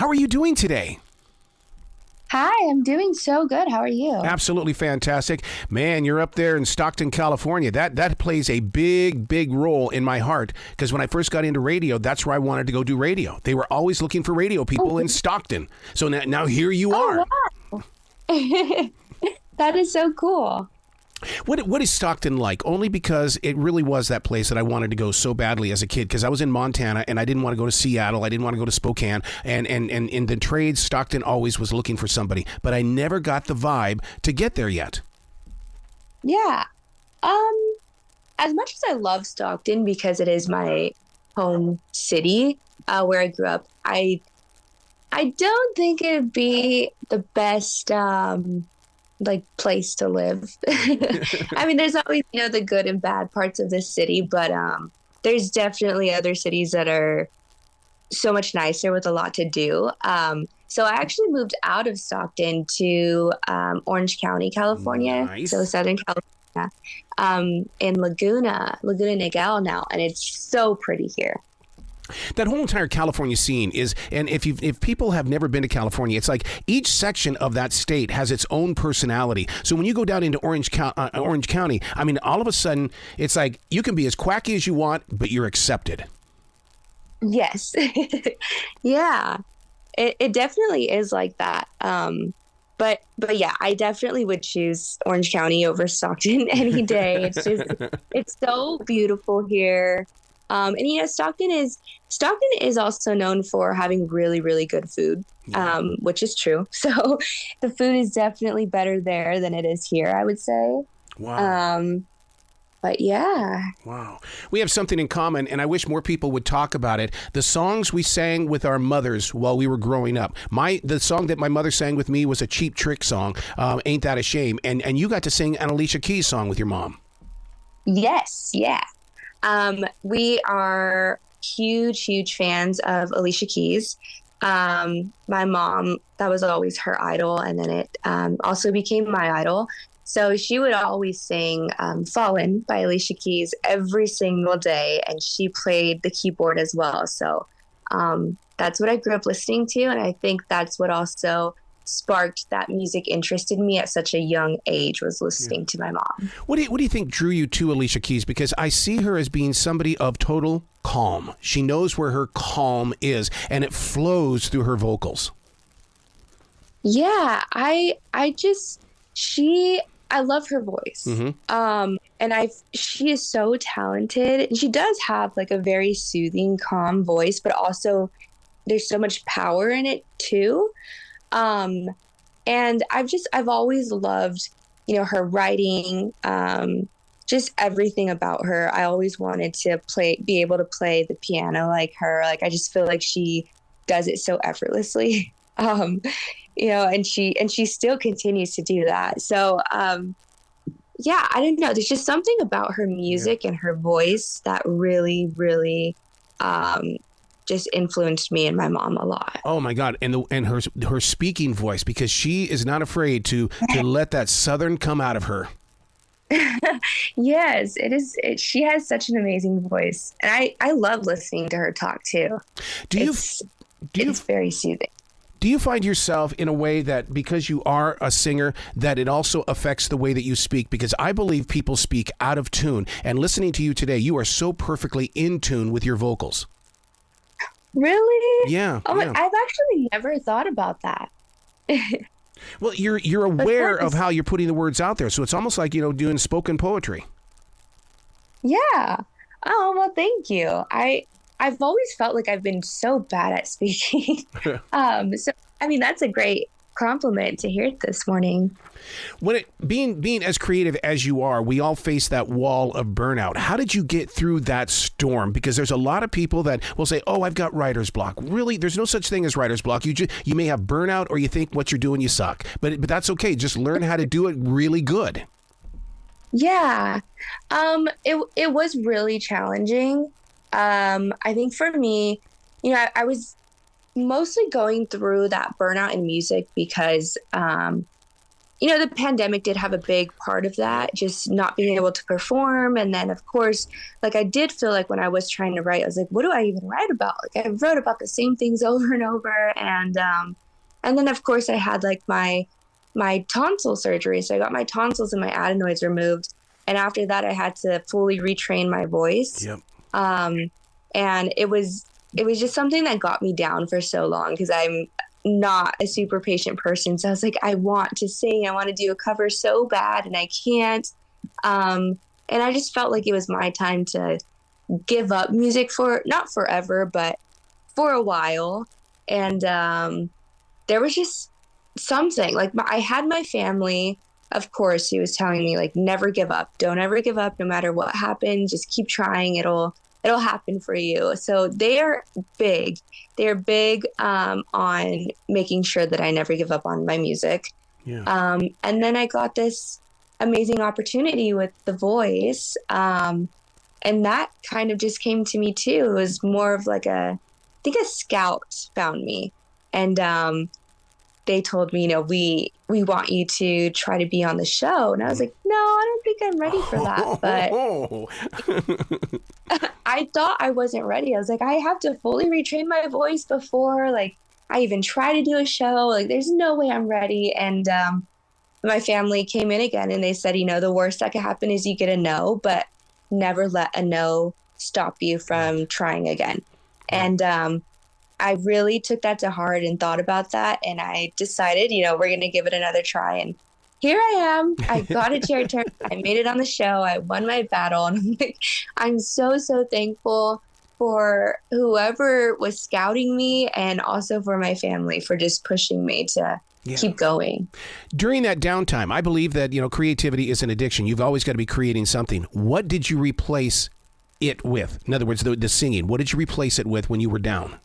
How are you doing today? Hi, I'm doing so good. How are you? Absolutely fantastic. Man, you're up there in Stockton, California. That plays a big role in my heart because when I first got into radio, that's where I wanted to go do radio. They were always looking for radio people in Stockton. So now here you are. Wow. That is so cool. What is Stockton like? Only because it really was that place that I wanted to go so badly as a kid because I was in Montana and I didn't want to go to Seattle. I didn't want to go to Spokane. And in the trades, Stockton always was looking for somebody. But I never got the vibe to get there yet. Yeah. As much as I love Stockton because it is my home city where I grew up, I don't think it'd be the best place to live. I mean, there's always, the good and bad parts of this city, but there's definitely other cities that are so much nicer with a lot to do. So I actually moved out of Stockton to Orange County, California. Nice. So Southern California, in Laguna Niguel now, and it's so pretty here. That whole entire California scene is, and if people have never been to California, it's like each section of that state has its own personality. So when you go down into Orange County, I mean, all of a sudden, it's like you can be as quacky as you want, but you're accepted. Yes. Yeah, it definitely is like that. But yeah, I definitely would choose Orange County over Stockton any day. It's so beautiful here. And Stockton is also known for having really, really good food, which is true. So the food is definitely better there than it is here, I would say. Wow. But yeah. Wow. We have something in common, and I wish more people would talk about it. The songs we sang with our mothers while we were growing up. The song that my mother sang with me was a Cheap Trick song, Ain't That a Shame? And you got to sing an Alicia Keys song with your mom. Yes, yeah. We are huge fans of Alicia Keys. My mom, that was always her idol, and then it also became my idol. So she would always sing Fallen by Alicia Keys every single day, and she played the keyboard as well. So that's what I grew up listening to, and I think that's what also sparked that music interest in me at such a young age, was listening to my mom. What do you think drew you to Alicia Keys? Because I see her as being somebody of total calm. She knows where her calm is, and it flows through her vocals. Yeah, I love her voice. Mm-hmm. And she is so talented, and she does have like a very soothing, calm voice, but also there's so much power in it too. And I've always loved, her writing, just everything about her. I always wanted to be able to play the piano like her. Like, I just feel like she does it so effortlessly. And she still continues to do that. So, yeah, I don't know. There's just something about her music and her voice that really, really, just influenced me and my mom a lot. Oh my God. And her speaking voice, because she is not afraid to let that Southern come out of her. Yes, it is. She has such an amazing voice. And I love listening to her talk too. It's very soothing. Do you find yourself in a way that because you are a singer, that it also affects the way that you speak? Because I believe people speak out of tune. And listening to you today, you are so perfectly in tune with your vocals. Really? Yeah. Oh, yeah. I've actually never thought about that. Well, you're aware of how you're putting the words out there, so it's almost like doing spoken poetry. Yeah. Oh, well, thank you. I've always felt like I've been so bad at speaking. So I mean, that's a great compliment to hear this morning. When being as creative as you are, we all face that wall of burnout. How did you get through that storm? Because there's a lot of people that will say, "Oh, I've got writer's block." Really, there's no such thing as writer's block. You may have burnout, or you think what you're doing you suck, but that's okay. Just learn how to do it really good. Yeah, it was really challenging. I think for me, I was mostly going through that burnout in music because the pandemic did have a big part of that, just not being able to perform. And then, of course, like, I did feel like when I was trying to write, I was like, what do I even write about? Like, I wrote about the same things over and over. And then, of course, I had like my tonsil surgery. So I got my tonsils and my adenoids removed. And after that, I had to fully retrain my voice. Yep. And it was just something that got me down for so long, because I'm not a super patient person. So I was like, I want to sing. I want to do a cover so bad, and I can't. And I just felt like it was my time to give up music for, not forever, but for a while. And there was just something, like, I had my family, of course, who was telling me, like, never give up. Don't ever give up, no matter what happens. Just keep trying. It'll happen for you. So they are big. They're big on making sure that I never give up on my music. Yeah. And then I got this amazing opportunity with The Voice. And that kind of just came to me too. It was more of like I think a scout found me. And they told me, we want you to try to be on the show. And I was like, no, I don't think I'm ready for that. But I thought I wasn't ready. I was like, I have to fully retrain my voice before, like, I even try to do a show. Like, there's no way I'm ready. And my family came in again and they said, the worst that could happen is you get a no, but never let a no stop you from trying again. And I really took that to heart and thought about that. And I decided, we're going to give it another try. And here I am. I got a chair turn. I made it on the show. I won my battle. And I'm like, I'm so, so thankful for whoever was scouting me, and also for my family for just pushing me to keep going. During that downtime, I believe that, creativity is an addiction. You've always got to be creating something. What did you replace it with? In other words, the singing. What did you replace it with when you were down?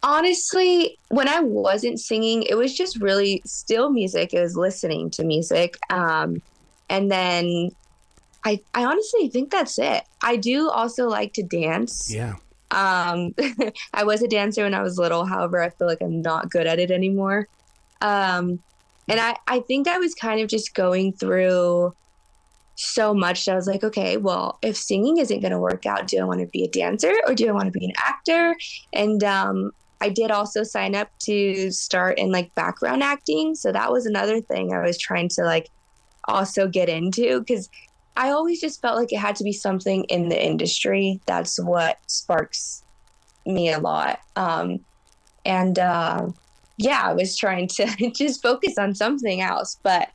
Honestly, when I wasn't singing, it was just really still music. It was listening to music. And then I honestly think that's it. I do also like to dance. Yeah. I was a dancer when I was little. However, I feel like I'm not good at it anymore. And I think I was kind of just going through so much that I was like, okay, well, if singing isn't going to work out, do I want to be a dancer or do I want to be an actor? And I did also sign up to start in like background acting. So that was another thing I was trying to like also get into, because I always just felt like it had to be something in the industry. That's what sparks me a lot. I was trying to just focus on something else, but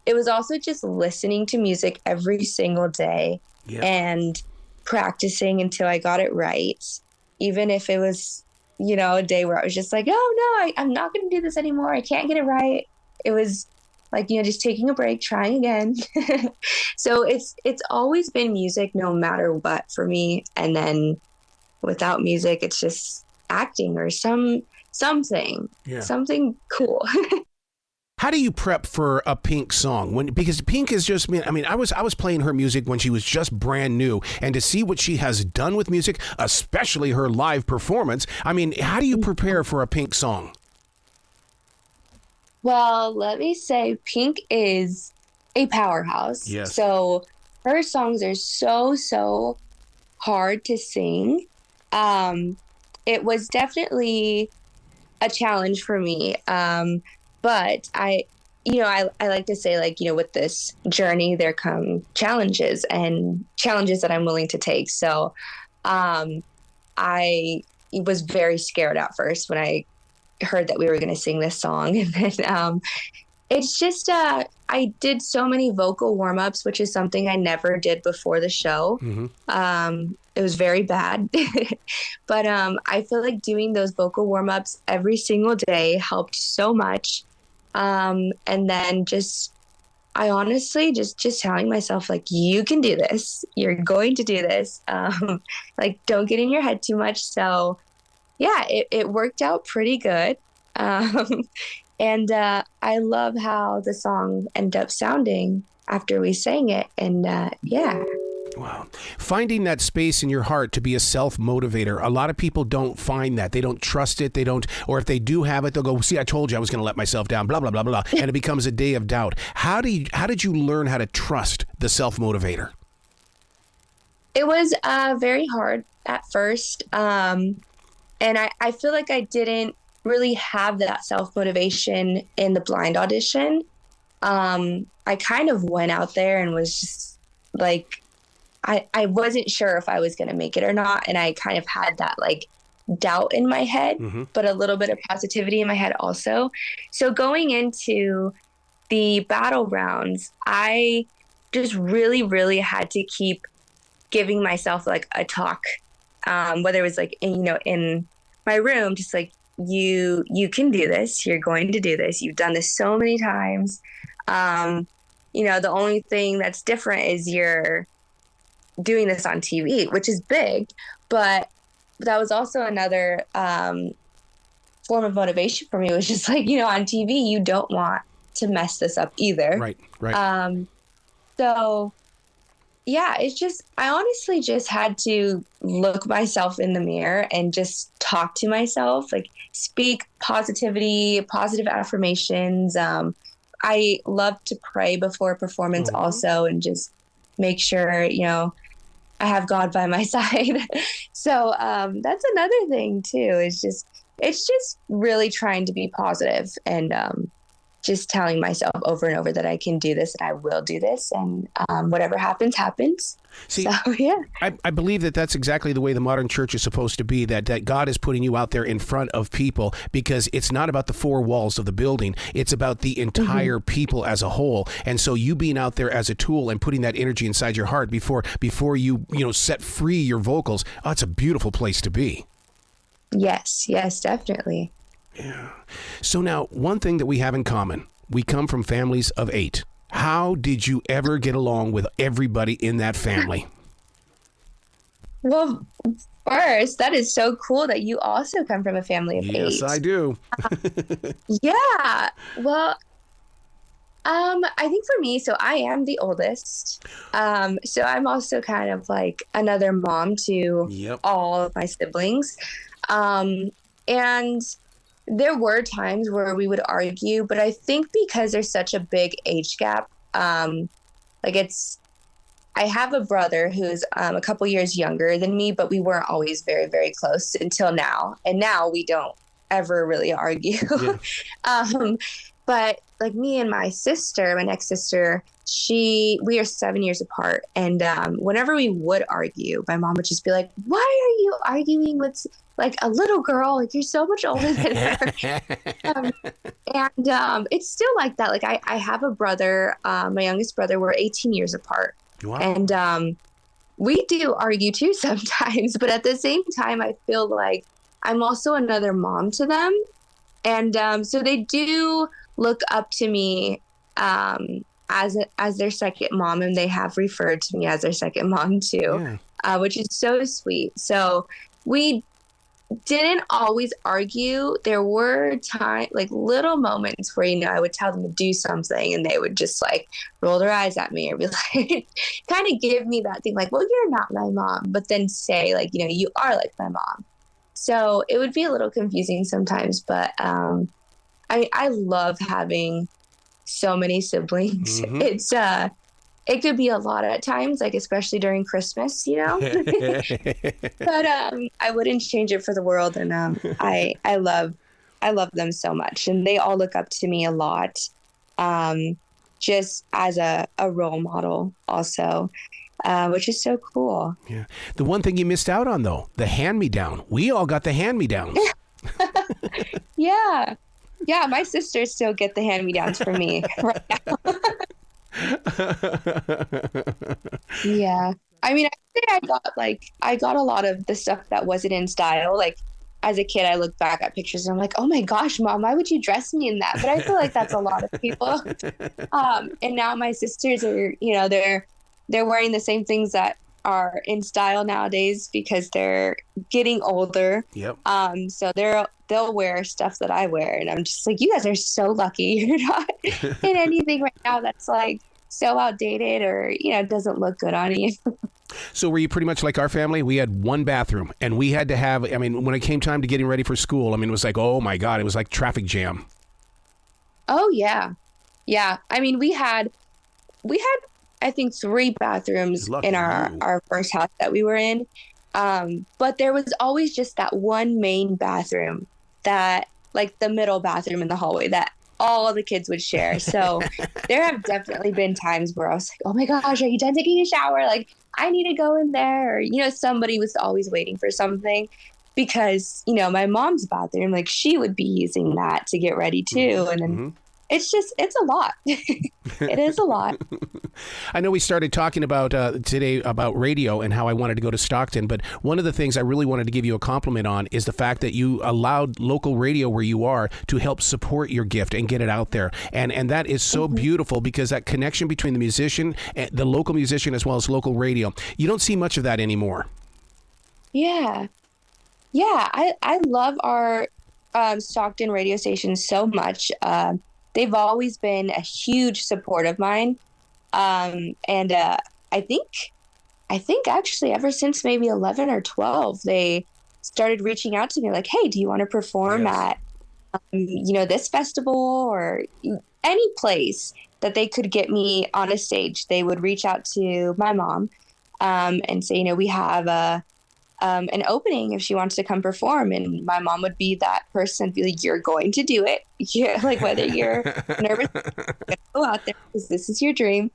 it was also just listening to music every single day and practicing until I got it right. Even if it was, a day where I was just like, oh no, I'm not going to do this anymore. I can't get it right. It was like, just taking a break, trying again. So it's always been music no matter what for me. And then without music, it's just acting or something cool. How do you prep for a Pink song? Because Pink is just, I was playing her music when she was just brand new, and to see what she has done with music, especially her live performance, how do you prepare for a Pink song? Well, let me say Pink is a powerhouse. Yes. So her songs are so, so hard to sing. It was definitely a challenge for me. But I like to say, like, with this journey, there come challenges that I'm willing to take. So I was very scared at first when I heard that we were going to sing this song. And then it's just I did so many vocal warm-ups, which is something I never did before the show. Mm-hmm. It was very bad. But I feel like doing those vocal warm-ups every single day helped so much. And then I honestly just telling myself, like, you can do this. You're going to do this. Like, don't get in your head too much. So yeah, it worked out pretty good. And I love how the song ended up sounding after we sang it. And yeah. Wow. Finding that space in your heart to be a self-motivator. A lot of people don't find that. They don't trust it. They don't, or if they do have it, they'll go, see, I told you I was going to let myself down, blah, blah, blah, blah. And it becomes a day of doubt. How did you learn how to trust the self-motivator? It was very hard at first. And I feel like I didn't really have that self-motivation in the blind audition. I kind of went out there and was just like, I wasn't sure if I was going to make it or not. And I kind of had that like doubt in my head, but a little bit of positivity in my head also. So going into the battle rounds, I just really, really had to keep giving myself like a talk, whether it was like, in my room, just like, you can do this. You're going to do this. You've done this so many times. The only thing that's different is you're doing this on TV, which is big, but that was also another form of motivation for me. It was just like, on TV, you don't want to mess this up either. Right. So yeah, I honestly just had to look myself in the mirror and just talk to myself, like speak positivity, positive affirmations. I love to pray before performance also, and just make sure, I have God by my side. So that's another thing too. It's just really trying to be positive and just telling myself over and over that I can do this and I will do this, and whatever happens, happens. See, so, yeah. I believe that that's exactly the way the modern church is supposed to be, that God is putting you out there in front of people, because it's not about the four walls of the building. It's about the entire people as a whole. And so you being out there as a tool and putting that energy inside your heart before you set free your vocals, it's a beautiful place to be. Yes, definitely. Yeah. So now, one thing that we have in common, we come from families of 8. How did you ever get along with everybody in that family? Well, first, that is so cool that you also come from a family of 8. Yes, I do. Yeah. Well, I think for me, so I am the oldest. So I'm also kind of like another mom to all of my siblings. And there were times where we would argue, but I think because there's such a big age gap, I have a brother who's a couple years younger than me, but we weren't always very, very close until now. And now we don't ever really argue. Yeah. But like me and my sister, my next sister, we are 7 years apart. And whenever we would argue, my mom would just be like, "Why are you arguing with like a little girl? Like, you're so much older than her." And it's still like that. Like I have a brother, my youngest brother, we're 18 years apart. Wow. And we do argue too sometimes, but at the same time, I feel like I'm also another mom to them. And so they do look up to me as their second mom, and they have referred to me as their second mom too, which is so sweet. So we didn't always argue. There were little moments where, I would tell them to do something and they would just like roll their eyes at me or be like, kind of give me that thing like, "Well, you're not my mom," but then say like, "You are like my mom." So it would be a little confusing sometimes, but I love having so many siblings. It's it could be a lot at times, like especially during Christmas, but I wouldn't change it for the world. And I love them so much, and they all look up to me a lot, just as a role model also, which is so cool. Yeah. The one thing you missed out on, though, the hand-me-down. We all got the hand-me-downs. Yeah, my sisters still get the hand-me-downs from me right now. Yeah. I mean, I think I got a lot of the stuff that wasn't in style. Like as a kid, I look back at pictures and I'm like, "Oh my gosh, Mom, why would you dress me in that?" But I feel like that's a lot of people. And now my sisters are, they're wearing the same things that are in style nowadays because they're getting older. Yep. So they'll wear stuff that I wear, and I'm just like, you guys are so lucky you're not in anything right now that's like so outdated or doesn't look good on you. So were you pretty much like our family? We had one bathroom, and we had to have, I mean, when it came time to getting ready for school, I mean, it was like, oh my God, it was like traffic jam. Oh yeah. Yeah. I mean, we had I think 3 bathrooms Lucky in you. our first house that we were in. But there was always just that one main bathroom, that like the middle bathroom in the hallway that all the kids would share. So there have definitely been times where I was like, oh my gosh, are you done taking a shower? Like, I need to go in there. Or, somebody was always waiting for something, because, my mom's bathroom, like, she would be using that to get ready too. And then it's a lot. It is a lot. I know we started talking about today about radio and how I wanted to go to Stockton, but one of the things I really wanted to give you a compliment on is the fact that you allowed local radio where you are to help support your gift and get it out there. And that is so beautiful, because that connection between the musician, the local musician, as well as local radio, you don't see much of that anymore. Yeah. Yeah. I love our Stockton radio station so much. They've always been a huge support of mine. And I think actually ever since maybe 11 or 12, they started reaching out to me like, hey, do you want to perform at, this festival or any place that they could get me on a stage? They would reach out to my mom and say, we have an opening if she wants to come perform. And my mom would be that person, be like, you're going to do it. Yeah, like whether you're nervous, go out there because this is your dream.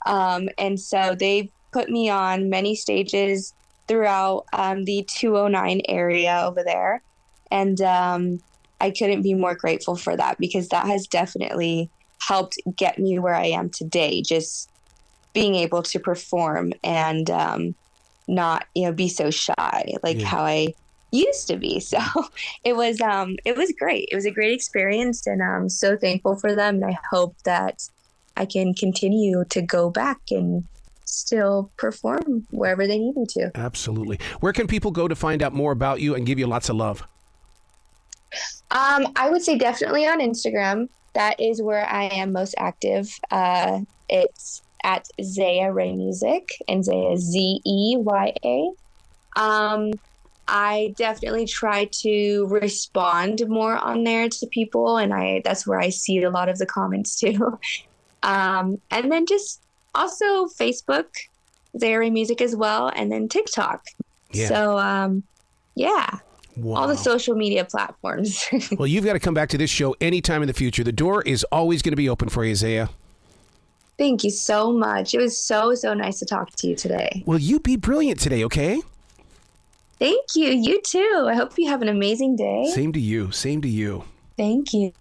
And so they put me on many stages throughout the 209 area over there. And I couldn't be more grateful for that, because that has definitely helped get me where I am today. Just being able to perform and not, be so shy like how I used to be. So it was great. It was a great experience, and I'm so thankful for them. And I hope that I can continue to go back and still perform wherever they need me to. Absolutely. Where can people go to find out more about you and give you lots of love? I would say definitely on Instagram. That is where I am most active. It's at Zeya Ray Music, and Zeya Zeya. I definitely try to respond more on there to people, and that's where I see a lot of the comments too. And then just also Facebook, Zeya Ray Music as well, and then TikTok. Yeah. So, Wow. All the social media platforms. Well, you've got to come back to this show anytime in the future. The door is always going to be open for you, Zeya. Thank you so much. It was so nice to talk to you today. Well, you be brilliant today, okay? Thank you. You too. I hope you have an amazing day. Same to you. Same to you. Thank you.